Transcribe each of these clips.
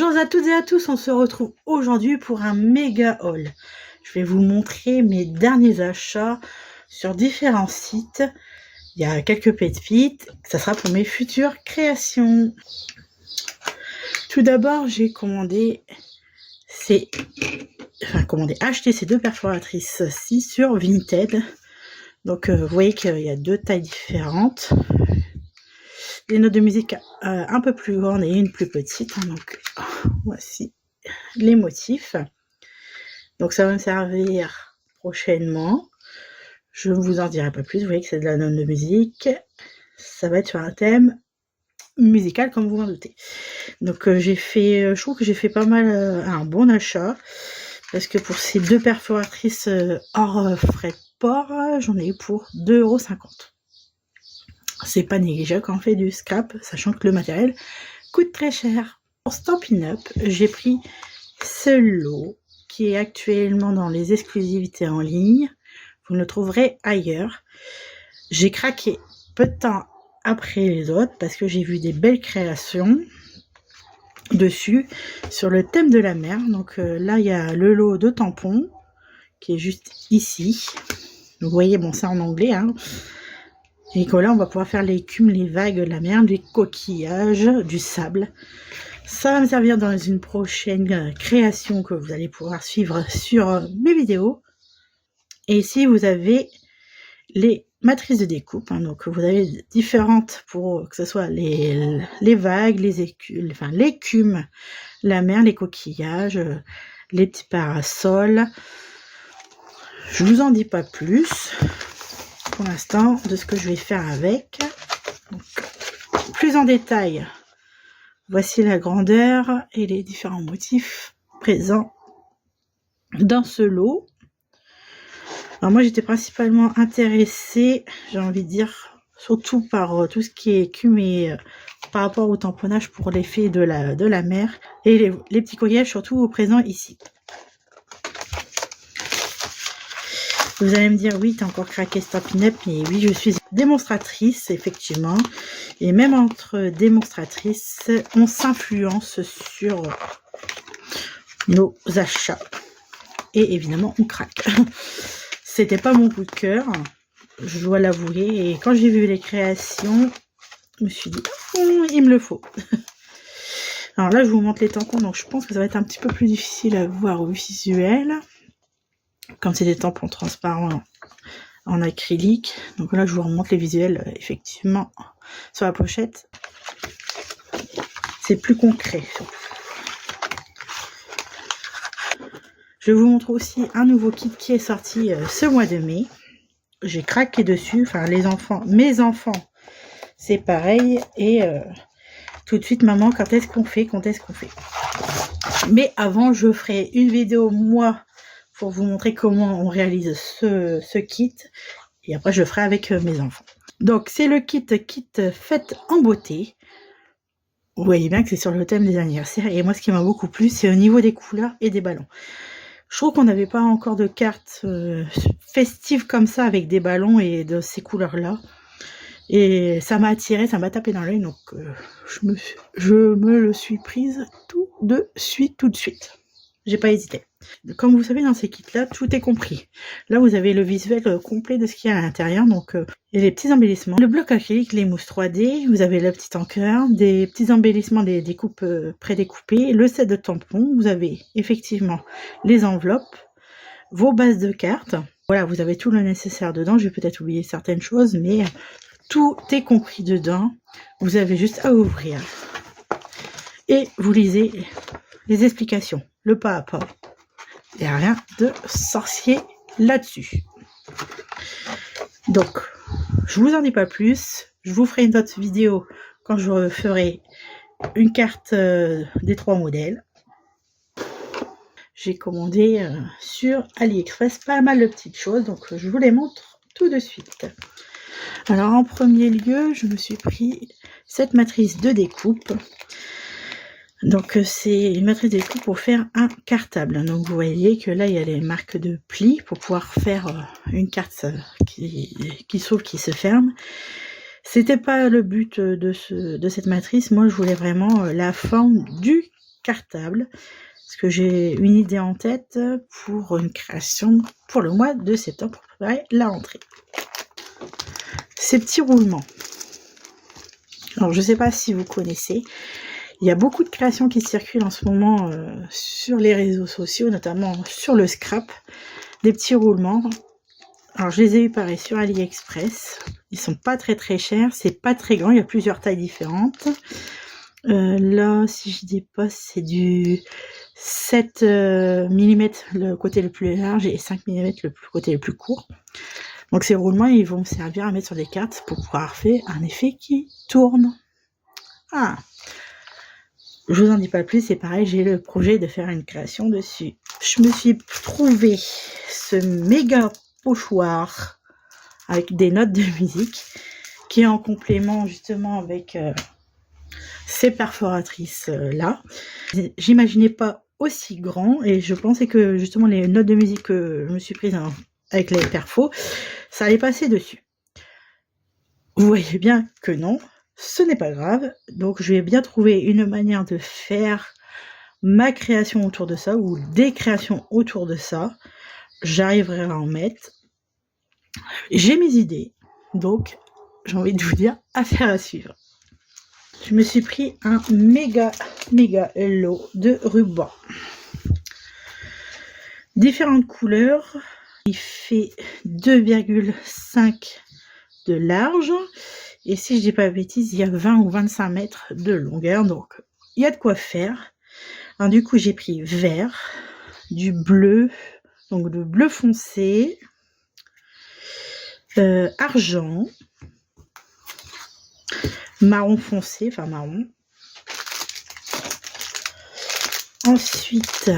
Bonjour à toutes et à tous, on se retrouve aujourd'hui pour un méga haul. Je vais vous montrer mes derniers achats sur différents sites. Il y a quelques pépites, ça sera pour mes futures créations. Tout d'abord, j'ai acheté ces deux perforatrices-ci sur Vinted. Donc vous voyez qu'il y a deux tailles différentes. Des notes de musique un peu plus grandes et une plus petite. Donc voici les motifs. Donc ça va me servir prochainement. Je ne vous en dirai pas plus. Vous voyez que c'est de la note de musique. Ça va être sur un thème musical comme vous vous en doutez. Donc je trouve que j'ai fait pas mal un bon achat. Parce que pour ces deux perforatrices hors frais de port, j'en ai eu pour 2,50 €. C'est pas négligeable quand on fait du scrap, sachant que le matériel coûte très cher. Pour Stampin' Up, j'ai pris ce lot qui est actuellement dans les exclusivités en ligne. Vous le trouverez ailleurs. J'ai craqué peu de temps après les autres parce que j'ai vu des belles créations dessus sur le thème de la mer. Donc là, il y a le lot de tampons qui est juste ici. Vous voyez, bon, c'est en anglais, hein. Et que là, on va pouvoir faire l'écume, les vagues, la mer, des coquillages, du sable. Ça va me servir dans une prochaine création que vous allez pouvoir suivre sur mes vidéos. Et ici, vous avez les matrices de découpe. Hein, donc, vous avez différentes pour que ce soit les vagues, l'écume, la mer, les coquillages, les petits parasols. Je vous en dis pas plus pour l'instant de ce que je vais faire avec. Donc, plus en détail, voici la grandeur et les différents motifs présents dans ce lot. Alors moi j'étais principalement intéressée, j'ai envie de dire, surtout par tout ce qui est écume et par rapport au tamponnage pour l'effet de la mer et les petits coquillages surtout présents ici. Vous allez me dire, oui, t'as encore craqué Stampin' Up, mais oui, je suis démonstratrice, effectivement. Et même entre démonstratrices, on s'influence sur nos achats. Et évidemment, on craque. C'était pas mon coup de cœur, je dois l'avouer. Et quand j'ai vu les créations, je me suis dit, oh, il me le faut. Alors là, je vous montre les tampons, donc je pense que ça va être un petit peu plus difficile à voir au visuel. Comme c'est des tampons transparents en acrylique. Donc là, je vous remonte les visuels, effectivement, sur la pochette. C'est plus concret. Je vous montre aussi un nouveau kit qui est sorti ce mois de mai. J'ai craqué dessus. Enfin, mes enfants, c'est pareil. Et tout de suite, maman, quand est-ce qu'on fait? Mais avant, je ferai une vidéo, moi, pour vous montrer comment on réalise ce kit. Et après, je ferai avec mes enfants. Donc, c'est le kit Fête en beauté. Vous voyez bien que c'est sur le thème des anniversaires. Et moi, ce qui m'a beaucoup plu, c'est au niveau des couleurs et des ballons. Je trouve qu'on n'avait pas encore de cartes festives comme ça, avec des ballons et de ces couleurs-là. Et ça m'a attiré, ça m'a tapé dans l'œil. Donc, je me le suis prise tout de suite. J'ai pas hésité. Comme vous savez, dans ces kits-là, tout est compris. Là, vous avez le visuel complet de ce qu'il y a à l'intérieur. Donc, il y a les petits embellissements, le bloc acrylique, les mousses 3D, vous avez le petit encœur, des petits embellissements, des découpes prédécoupées, le set de tampons, vous avez effectivement les enveloppes, vos bases de cartes. Voilà, vous avez tout le nécessaire dedans. Je vais peut-être oublier certaines choses, mais tout est compris dedans. Vous avez juste à ouvrir. Et vous lisez les explications, le pas à pas. Il n'y a rien de sorcier là-dessus. Donc, je vous en dis pas plus. Je vous ferai une autre vidéo quand je ferai une carte des 3 modèles. J'ai commandé sur AliExpress pas mal de petites choses, donc je vous les montre tout de suite. Alors, en premier lieu, je me suis pris cette matrice de découpe. Donc c'est une matrice de découpe pour faire un cartable. Donc vous voyez que là il y a les marques de plis pour pouvoir faire une carte qui s'ouvre, qui se ferme. C'était pas le but de cette matrice. Moi je voulais vraiment la forme du cartable. Parce que j'ai une idée en tête pour une création pour le mois de septembre pour préparer la rentrée. Ces petits roulements. Alors je ne sais pas si vous connaissez. Il y a beaucoup de créations qui circulent en ce moment sur les réseaux sociaux, notamment sur le scrap. Des petits roulements. Alors je les ai eu pareil sur AliExpress. Ils sont pas très chers. C'est pas très grand. Il y a plusieurs tailles différentes. Là, si je dis pas, c'est du 7 mm le côté le plus large et 5 mm le côté le plus court. Donc ces roulements, ils vont me servir à mettre sur des cartes pour pouvoir faire un effet qui tourne. Ah, je vous en dis pas plus, c'est pareil, j'ai le projet de faire une création dessus. Je me suis trouvé ce méga pochoir avec des notes de musique qui est en complément justement avec ces perforatrices là. J'imaginais pas aussi grand et je pensais que justement les notes de musique que je me suis prise avec les perfos, ça allait passer dessus. Vous voyez bien que non, ce n'est pas grave. Donc je vais bien trouver une manière de faire ma création autour de ça ou des créations autour de ça. J'arriverai à en mettre. J'ai mes idées, donc j'ai envie de vous dire affaire à suivre. Je me suis pris un méga lot de ruban. Différentes couleurs. Il fait 2,5 de large. Et si je dis pas de bêtises, il y a 20 ou 25 mètres de longueur. Donc, il y a de quoi faire. Alors, du coup, j'ai pris vert, du bleu, donc le bleu foncé, argent, marron foncé, enfin marron. Ensuite,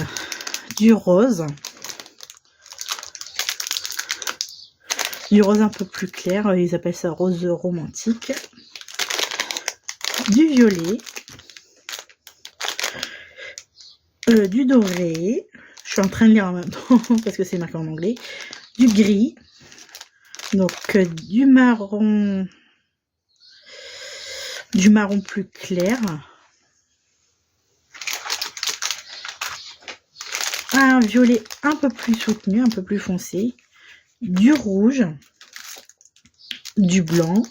du rose. Du rose un peu plus clair, ils appellent ça rose romantique. Du violet. Du doré. Je suis en train de lire en même temps parce que c'est marqué en anglais. Du gris. Donc du marron. Du marron plus clair. Un violet un peu plus soutenu, un peu plus foncé. Du rouge, du blanc,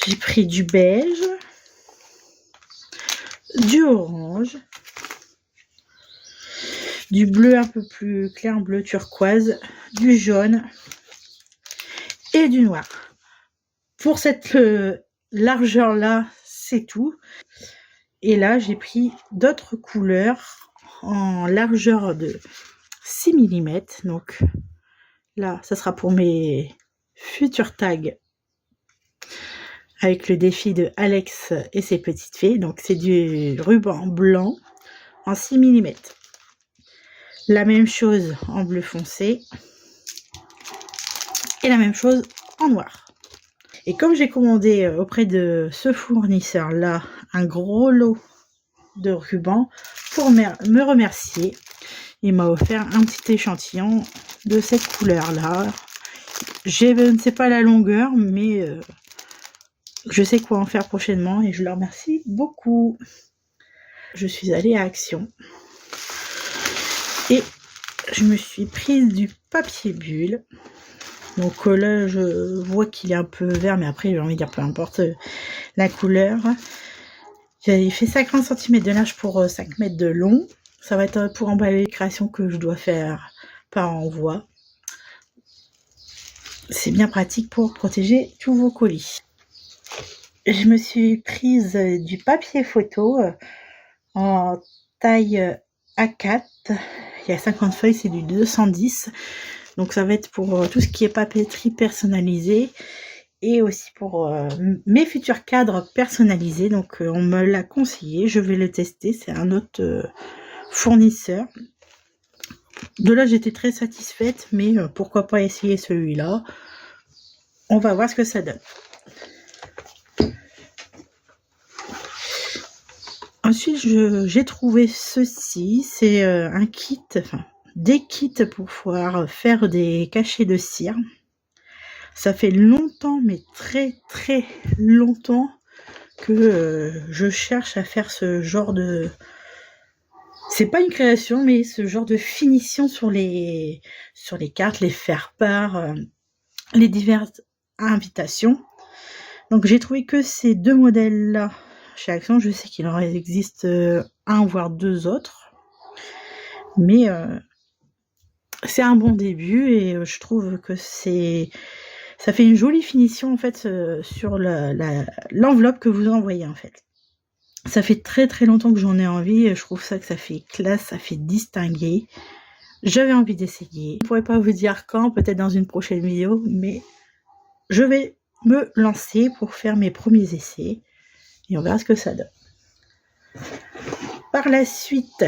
j'ai pris du beige, du orange, du bleu un peu plus clair, bleu turquoise, du jaune et du noir. Pour cette largeur là, c'est tout. Et là, j'ai pris d'autres couleurs en largeur de 6 mm. Donc là, ça sera pour mes futurs tags avec le défi de Alex et ses petites fées. Donc c'est du ruban blanc en 6 mm. La même chose en bleu foncé et la même chose en noir. Et comme j'ai commandé auprès de ce fournisseur là un gros lot de ruban pour me remercier, il m'a offert un petit échantillon de cette couleur là. Je ne sais pas la longueur, mais je sais quoi en faire prochainement et je le remercie beaucoup. Je suis allée à Action et je me suis prise du papier bulle. Donc là, je vois qu'il est un peu vert, mais après, j'ai envie de dire peu importe la couleur. Il fait 50 cm de large pour 5 mètres de long. Ça va être pour emballer les créations que je dois faire par envoi. C'est bien pratique pour protéger tous vos colis. Je me suis prise du papier photo en taille A4. Il y a 50 feuilles, c'est du 210. Donc ça va être pour tout ce qui est papeterie personnalisée et aussi pour mes futurs cadres personnalisés. Donc on me l'a conseillé, je vais le tester. C'est un autre fournisseur. De là j'étais très satisfaite, mais pourquoi pas essayer celui-là. On va voir ce que ça donne. Ensuite j'ai trouvé ceci, c'est un kit, enfin des kits pour pouvoir faire des cachets de cire. Ça fait longtemps, mais très longtemps que je cherche à faire ce genre de... C'est pas une création, mais ce genre de finition sur les cartes, les faire-part, les diverses invitations. Donc j'ai trouvé que ces deux modèles-là chez Action. Je sais qu'il en existe un voire deux autres, mais c'est un bon début et je trouve que ça fait une jolie finition en fait sur l'enveloppe que vous envoyez en fait. Ça fait très très longtemps que j'en ai envie et je trouve ça que ça fait classe, ça fait distinguer. J'avais envie d'essayer. Je ne pourrais pas vous dire quand, peut-être dans une prochaine vidéo, mais je vais me lancer pour faire mes premiers essais et on verra ce que ça donne. Par la suite,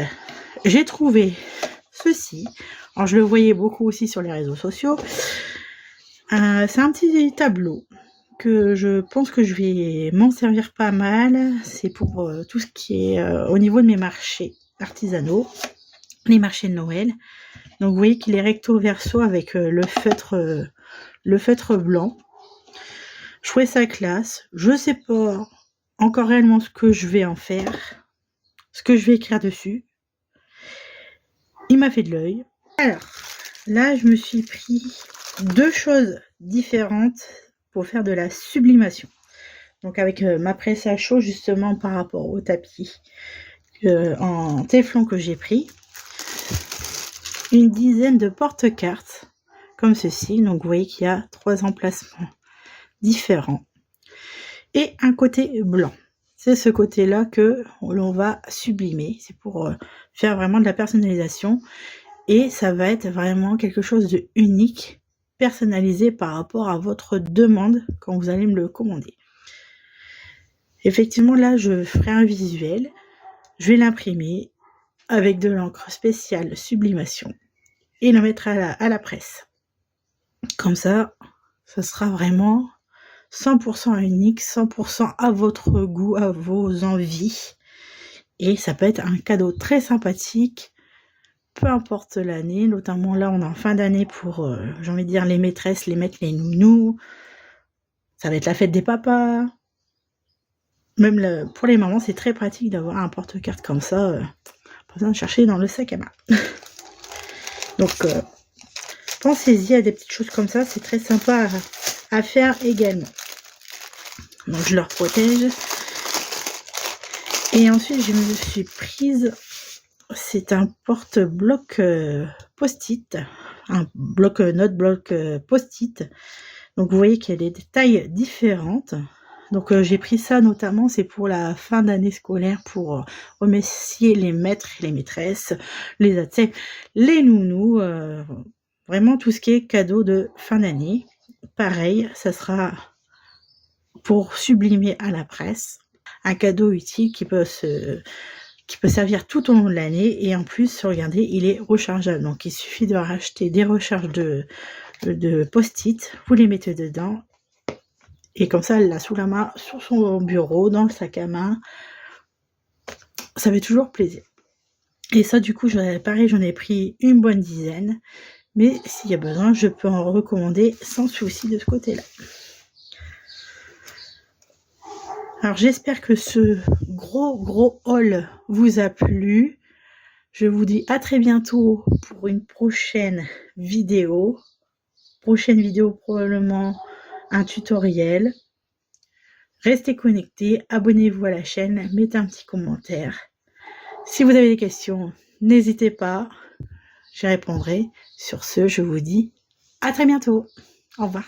j'ai trouvé ceci. Alors je le voyais beaucoup aussi sur les réseaux sociaux. C'est un petit tableau que je pense que je vais m'en servir pas mal. C'est pour tout ce qui est au niveau de mes marchés artisanaux, les marchés de Noël. Donc vous voyez qu'il est recto verso avec le feutre blanc. Je trouvais ça classe. Je sais pas encore réellement ce que je vais en faire, ce que je vais écrire dessus. Il m'a fait de l'œil. Alors là, je me suis pris deux choses différentes pour faire de la sublimation. Donc avec ma presse à chaud justement par rapport au tapis en téflon que j'ai pris. Une dizaine de porte-cartes comme ceci. Donc vous voyez qu'il y a 3 emplacements différents. Et un côté blanc. C'est ce côté-là que l'on va sublimer. C'est pour faire vraiment de la personnalisation. Et ça va être vraiment quelque chose de unique, personnalisé par rapport à votre demande quand vous allez me le commander. Effectivement, là, je ferai un visuel. Je vais l'imprimer avec de l'encre spéciale sublimation et le mettre à la presse. Comme ça, ça sera vraiment 100% unique, 100% à votre goût, à vos envies. Et ça peut être un cadeau très sympathique, peu importe l'année. Notamment là, on est en fin d'année pour, j'ai envie de dire, les maîtresses, les maîtres, les nounous. Ça va être la fête des papas. Même pour les mamans, c'est très pratique d'avoir un porte-carte comme ça. Pas besoin de chercher dans le sac à main. Donc, pensez-y à des petites choses comme ça. C'est très sympa à faire également. Donc, je leur protège. Et ensuite, je me suis prise... C'est un porte-bloc post-it. Un bloc-notes, bloc post-it. Donc, vous voyez qu'il y a des tailles différentes. Donc j'ai pris ça notamment, c'est pour la fin d'année scolaire, pour remercier les maîtres et les maîtresses, les athlètes, les nounous, vraiment tout ce qui est cadeau de fin d'année. Pareil, ça sera pour sublimer à la presse, un cadeau utile qui peut servir tout au long de l'année et en plus, regardez, il est rechargeable. Donc il suffit de racheter des recharges de post-it, vous les mettez dedans. Et comme ça, elle l'a sous la main, sur son bureau, dans le sac à main. Ça fait toujours plaisir. Et ça, du coup, pareil, j'en ai pris une bonne dizaine. Mais s'il y a besoin, je peux en recommander sans souci de ce côté-là. Alors, j'espère que ce gros haul vous a plu. Je vous dis à très bientôt pour une prochaine vidéo. Prochaine vidéo, probablement... un tutoriel. Restez connectés, abonnez-vous à la chaîne, mettez un petit commentaire. Si vous avez des questions, n'hésitez pas, j'y répondrai. Sur ce, je vous dis à très bientôt. Au revoir.